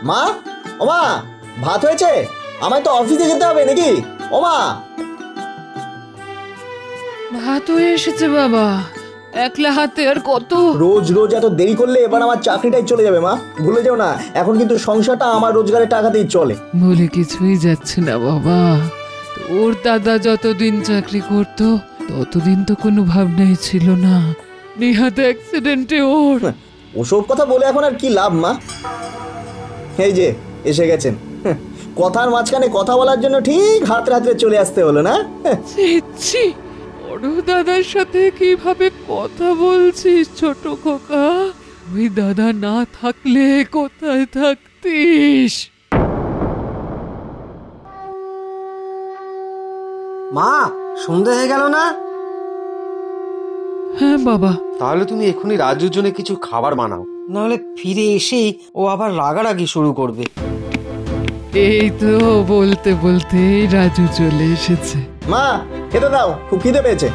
মা, ও মা, ভাত হয়েছে? আমায় তো অফিসে যেতে হবে নাকি? ও মা। ভাত হয়ে এসেছে বাবা, একলা হাতে আর কত। রোজ রোজ এত দেরি করলে এবার আমার চাকরিটাই চলে যাবে মা, ভুলে যাও না। এখন কিন্তু সংসারটা আমার রোজগারের টাকাতেই চলে। বলে কিছুই যাচ্ছে না বাবা। তোর দাদা যতদিন চাকরি করতো ততদিন তো কোনো ভাবনাই ছিল না। নিহাত অ্যাক্সিডেন্টে ওর। ওসব কথা বলে এখন আর কি লাভ মা? এই যে এসে গেছেন, কথার মাঝখানে কথা বলার জন্য ঠিক হাতে হাতে চলে আসতে হলো না? ছি, বড় দাদার সাথে কিভাবে কথা বলছিস ছোট খোকা? ওই দাদা না থাকলে কোথায় থাকতিস? মা, সন্ধ্যা হয়ে গেল না? হ্যাঁ বাবা। তাহলে তুমি এখনই রাজুর জন্য কিছু খাবার বানাও, নাহলে ফিরে এসেই ও আবার রাগারাগি শুরু করবে। এই তো বলতে বলতে রাজু চলে এসেছে। মা, খেতে দাও, খুব খিদে পেয়েছে।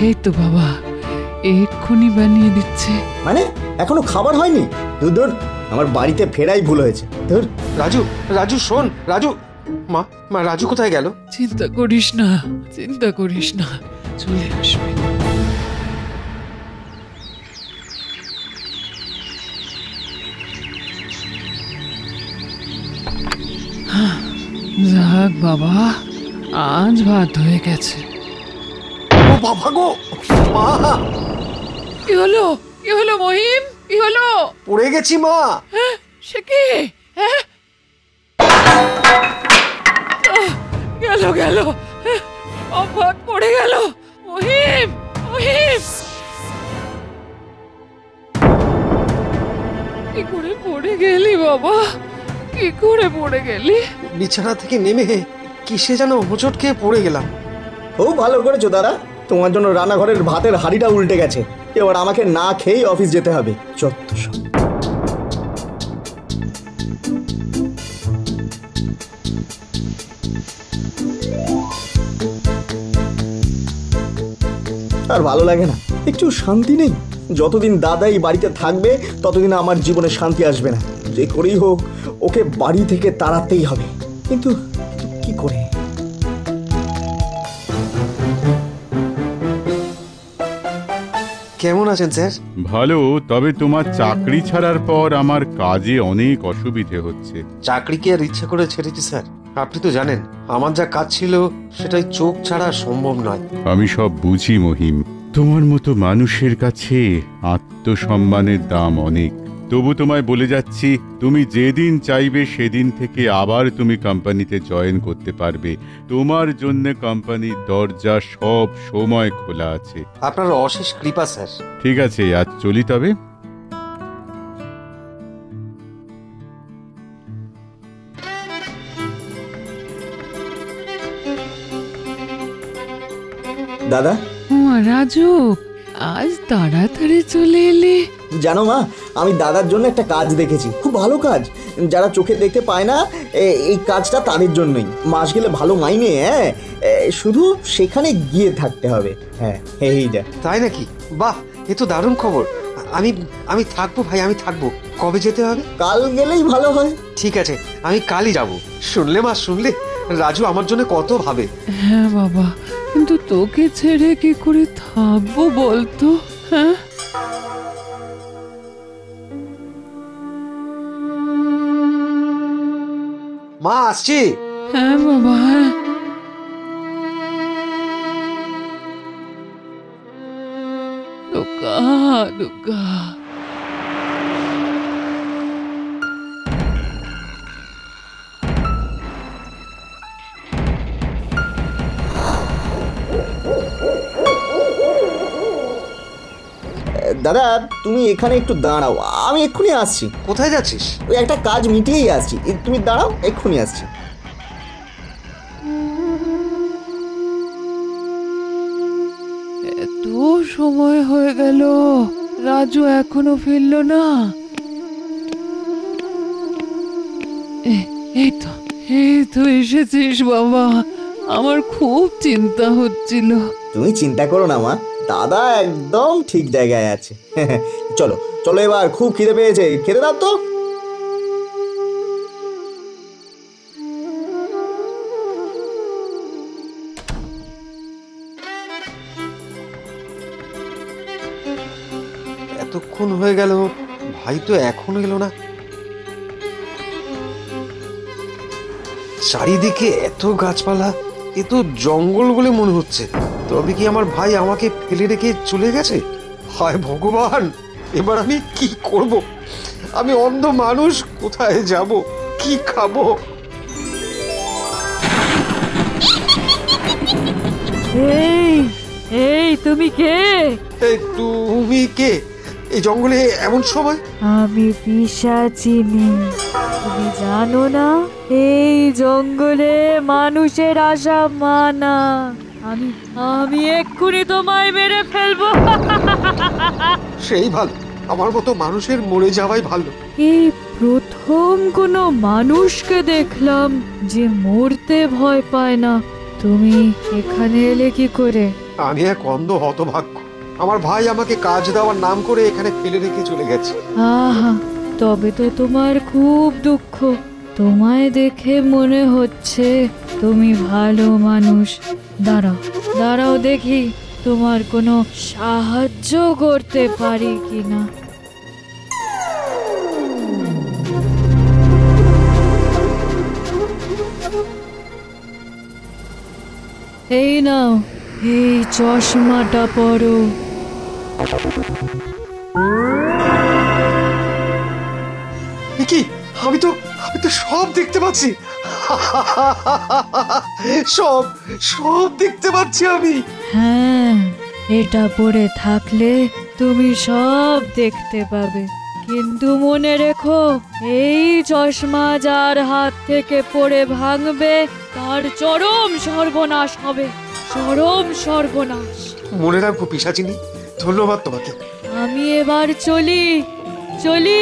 এই তো বাবা, এক্ষুনি বানিয়ে দিচ্ছে। মানে এখনো খাবার হয়নি? দূর, আমার বাড়িতে ফেরাই ভুল হয়েছে। ধুর। রাজু, রাজু শোন, রাজু। মা, মা, রাজু কোথায় গেল? চিন্তা করিস না, চিন্তা করিস না, চলে আসবে। যাক বাবা, আজ ভাত হয়ে গেছে। ও বাবা গো, মা! কি হলো, কি হলো মহিম, কি হলো? পড়ে গেছি মা। সে কি? গেল গেল, অবাক পড়ে গেল। মহিম, মহিম! কি করে পড়ে গেলি বাবা, কি করে পড়ে গেলি? বিছানা থেকে নেমে কিসে যেন হোঁচট খেয়ে পড়ে গেলাম। খুব ভালো করেছো দাদা, তোমার জন্য রান্নাঘরের ভাতের হাঁড়িটা উল্টে গেছে। এবার আমাকে না খেয়েই অফিস যেতে হবে। চত্বর। আর ভালো লাগে না, একটু শান্তি নেই। যতদিন দাদা এই বাড়িতে থাকবে ততদিন আমার জীবনে শান্তি আসবে না। যে করেই হোক ওকে বাড়ি থেকে তাড়াতেই হবে। কিন্তু কি করে? কেমন আছেন স্যার? ভালো, তবে তোমার চাকরি ছাড়ার পর আমার কাজে অনেক অসুবিধে হচ্ছে। চাকরি কি আর ইচ্ছা করে ছেড়েছি স্যার? আপনি তো জানেন আমার যা কাজ ছিল সেটাই চোখ ছাড়া সম্ভব নয়। আমি সব বুঝি মহিম, তোমার মতো মানুষের কাছে আত্মসম্মানের দাম অনেক। তবু তোমায় বলে যাচ্ছি, তুমি যেদিন চাইবে সেদিন থেকে আবার তুমি কোম্পানিতে জয়েন করতে পারবে। তোমার জন্য কোম্পানির দরজা সব সময় খোলা আছে। আপনার অশেষ কৃপা স্যার। ঠিক আছে, আজ চলি তবে। দাদা। রাজু, আজ তাড়াতাড়ি চলে এলি। জানো মা, আমি দাদার জন্য একটা কাজ দেখেছি, খুব ভালো কাজ। যারা চোখে দেখতে পায় না এই কাজটা তাদের জন্যই। মাস গেলে ভালো মাইনে। হ্যাঁ, শুধু সেখানে গিয়ে থাকতে হবে। হ্যাঁ, এই যা। তাই নাকি? বাহ, এ তো দারুণ খবর। আমি আমি থাকবো ভাই, আমি থাকবো। কবে যেতে হবে? কাল গেলেই ভালো হয়। ঠিক আছে, আমি কালই যাব। শুনলে মা, শুনলে রাজু আমার জন্য কত ভাবে। হ্যাঁ বাবা, কিন্তু তোকে ছেড়ে কি করে থাকবো বলতো? হ্যাঁ, মা, আসছি। হ্যাঁ বাবা, হ্যাঁ। দুর্গা, দুর্গা। দাদা, তুমি এখানে একটু দাঁড়াও, আমি এক্ষুনি আসছি। কোথায় যাচ্ছিস? ওই একটা কাজ মিটিয়েই আসছি, তুমি দাঁড়াও, এক্ষুনি আসছি। এত সময় হয়ে গেল, রাজু এখনো ফিরল না। এই তো এসেছিস বাবা, আমার খুব চিন্তা হচ্ছিল। তুমি চিন্তা করো না মা, দাদা একদম ঠিক জায়গায় আছে। চলো চলো, এবার খুব খিদে পেয়েছে, খেতে দাও তো। এতক্ষণ হয়ে গেল, ভাই তো এখনো এলো না। চারিদিকে এত গাছপালা, এ তো জঙ্গল বলে মনে হচ্ছে। তবে কি আমার ভাই আমাকে ফেলে রেখে চলে গেছে? হায় ভগবান, এবার আমি কি করব? আমি অন্ধ মানুষ, কোথায় যাব, কি খাবো? এই এই তুমি কে? এই তুমি কে এই জঙ্গলে এমন সময়? আমি পিশাচিনী। তুমি জানো না এই জঙ্গলে মানুষের আসা মানা। আমি আমি এক্ষুনি তোমায় মেরে ফেলবো। সেই ভালো, আমার মতো মানুষের মরে যাওয়াই ভালো। এই প্রথম কোনো মানুষকে দেখলাম যে মরতে ভয় পায় না। তুমি এখানে এলে কি করে? আমি এক অন্ধ হতভাগ্য। আমার ভাই আমাকে কাজ দেওয়ার নাম করে এখানে ফেলে রেখে চলে গেছে। আহা, তবে তো তোমার খুব দুঃখ। তোমায় দেখে মনে হচ্ছে তুমি ভালো মানুষ। দাঁড়াও দাঁড়াও, দেখি তোমার কোনো সাহায্য করতে পারি কিনা। এই নাও, এই চশমাটা পরো। কি? আমি তো সব দেখতে পাচ্ছি। সব সব দেখতে পাচ্ছি আমি। হ্যাঁ, এটা পরে থাকলে তুমি সব দেখতে পাবে। কিন্তু মনে রেখো, এই চশমা যার হাত থেকে পড়ে ভাঙবে তার চরম সর্বনাশ হবে। চরম সর্বনাশ। মনে রাখবো পিশাচিনী, ধন্যবাদ তোমাকে। আমি এবার চলি চলি।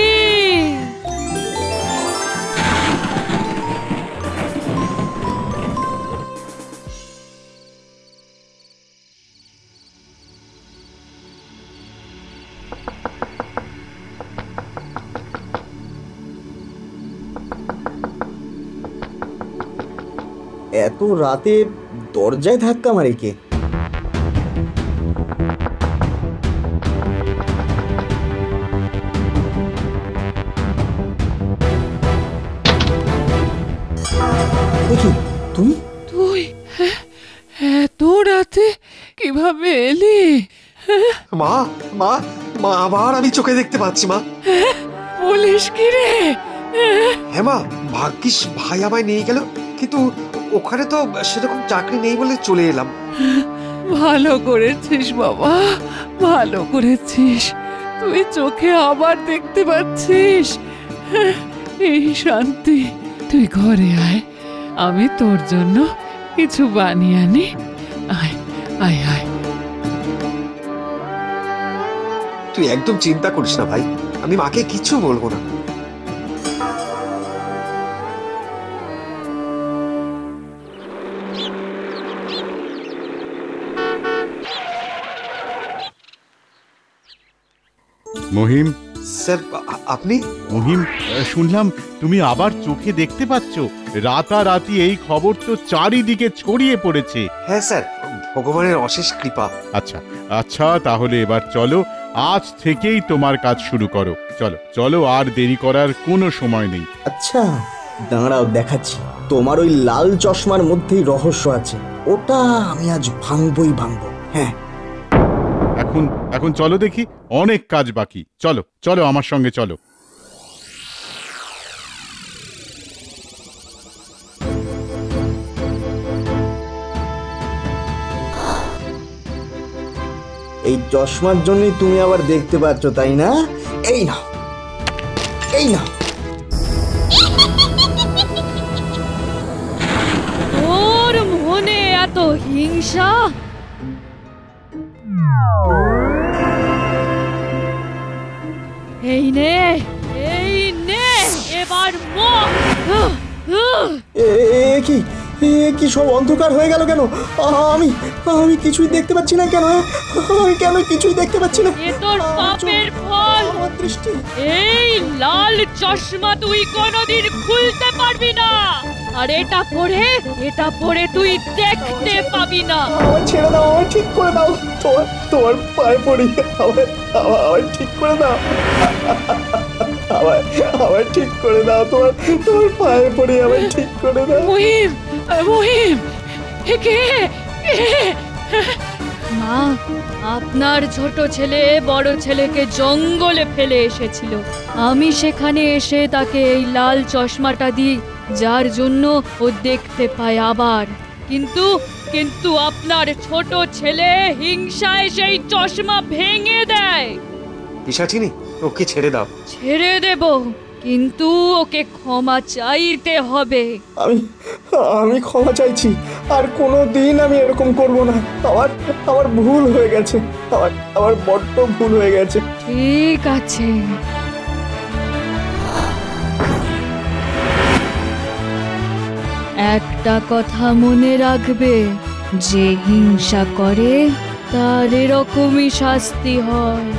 এত রাতে দরজায় ধাক্কা মারে কে? দেখি, তুমি তুই এত রাতে কিভাবে এলি? মা মা মা, আবার আমি চোখে দেখতে পাচ্ছি মা। বলিস কি রে? হ্যাঁ মা, ভাগ্যিস ভাই আমায় নিয়ে গেল, কিন্তু ওখানে তো সেরকম চাকরি নেই বলে চলে এলাম। ভালো করেছিস বাবা, ভালো করেছিস। তুই চোখে আবার দেখতে পাচ্ছিস। এই শান্তি। তুই ঘরে আয়, আমি তোর জন্য কিছু বানিয়ে আনি। আয় আয় আয়। তুই একদম চিন্তা করিস না ভাই, আমি মাকে কিছু বলবো না। মহিম, স্যার আপনি? মহিম, শুনলাম তুমি আবার চোখে দেখতে পাচ্ছ। রাতারাতি এই খবর তো চারিদিকে ছড়িয়ে পড়েছে। হ্যাঁ স্যার, ভগবানের অশেষ কৃপা। আচ্ছা আচ্ছা, তাহলে এবার চলো, আজ থেকেই তোমার কাজ শুরু করো। চলো চলো, আর দেরি করার কোনো সময় নেই। আচ্ছা দাঁড়াও, দেখাচ্ছি। তোমার ওই লাল চশমার মধ্যেই রহস্য আছে, ওটা আমি আজ ভাঙবই ভাঙবো। হ্যাঁ, এখন এখন চলো দেখি, অনেক কাজ বাকি। চলো চলো, আমার সঙ্গে চলো। এই চশমার জন্যই তুমি আবার দেখতে পাচ্ছ, তাই না? এই নাও, এই নাও। ওর মনে এত হিংসা? এই নে, এই নে, এবার মর। কি কি সব অন্ধকার হয়ে গেল কেন? আমি আমি কিছুই দেখতে পাচ্ছি না কেন? আমি কেন কিছুই দেখতে পাচ্ছি না? এ তোর পাপের ফল। আমার দৃষ্টি। এই লাল চশমা তুই কোনোদিন খুলতে পারবি না। আর এটা পরে তুই দেখতে পাবি না। আমার ছেড়ে দাও, আমার ঠিক করে দাও, তোমার তোমার পায়ে পড়ি, আমার আমার ঠিক করে দাও, আমার আমার ঠিক করে দাও, তোমার তোমার পায়ে পড়ি, আমার ঠিক করে দাও। মহিম, মহিম, এ কে? মা, আপনার ছোট ছেলে বড় ছেলেকে জঙ্গলে ফেলে এসেছিল। আমি সেখানে এসে তাকে এই লাল চশমাটা দিই, যার জন্য ও দেখতে পায় আবার। কিন্তু আপনার ছোট ছেলে হিংসায় সেই চশমা ভেঙে দেয়। পিশাচিনি, ওকে ছেড়ে দাও। ছেড়ে দেব, কিন্তু ওকে ক্ষমা চাইতে হবে। আমি আমি ক্ষমা চাইছি, আর কোনো দিন আমি এরকম করব না। আমার আমার ভুল হয়ে গেছে, আমার বড্ড ভুল হয়ে গেছে। ঠিক আছে। একটা কথা মনে রাখবে, যে হিংসা করে তার এরকমই শাস্তি হয়।